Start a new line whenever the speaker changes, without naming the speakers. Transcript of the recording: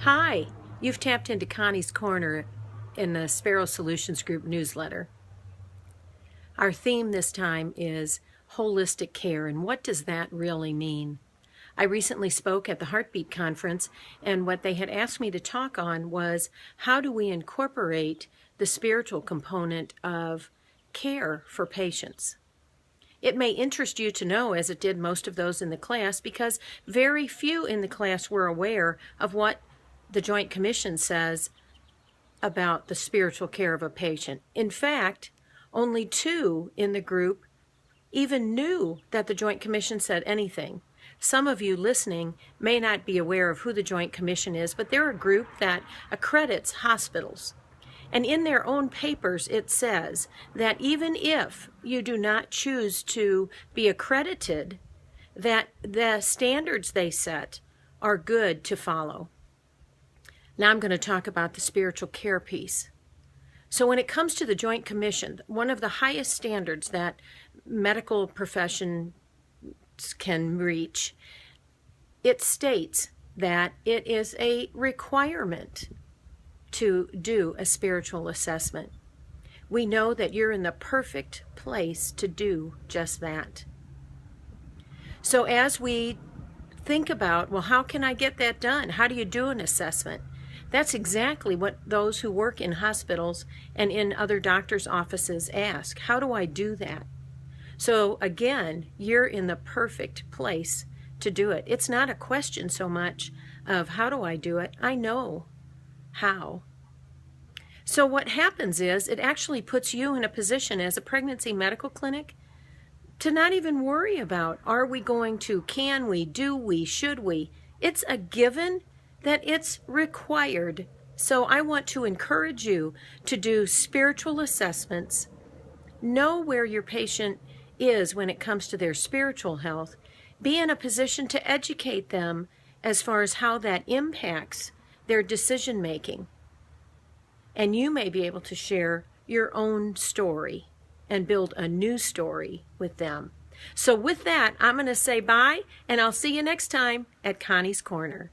Hi, you've tapped into Connie's Corner in the Sparrow Solutions Group newsletter. Our theme this time is holistic care, and what does that really mean? I recently spoke at the Heartbeat Conference, and what they had asked me to talk on was how do we incorporate the spiritual component of care for patients? It may interest you to know, as it did most of those in the class, because very few in the class were aware of what the Joint Commission says about the spiritual care of a patient. In fact, only 2 in the group even knew that the Joint Commission said anything. Some of you listening may not be aware of who the Joint Commission is, but they're a group that accredits hospitals. And in their own papers, it says that even if you do not choose to be accredited, that the standards they set are good to follow. Now I'm going to talk about the spiritual care piece. So when it comes to the Joint Commission, one of the highest standards that medical professions can reach, it states that it is a requirement to do a spiritual assessment. We know that you're in the perfect place to do just that. So as we think about, well, how can I get that done? How do you do an assessment? That's exactly what those who work in hospitals and in other doctors' offices ask. How do I do that? So again, you're in the perfect place to do it. It's not a question so much of how do I do it? I know how. So what happens is it actually puts you in a position as a pregnancy medical clinic to not even worry about, are we going to, can we, do we, should we? It's a given that it's required. So I want to encourage you to do spiritual assessments, know where your patient is when it comes to their spiritual health, be in a position to educate them as far as how that impacts their decision making. And you may be able to share your own story and build a new story with them. So with that, I'm going to say bye, and I'll see you next time at Connie's Corner.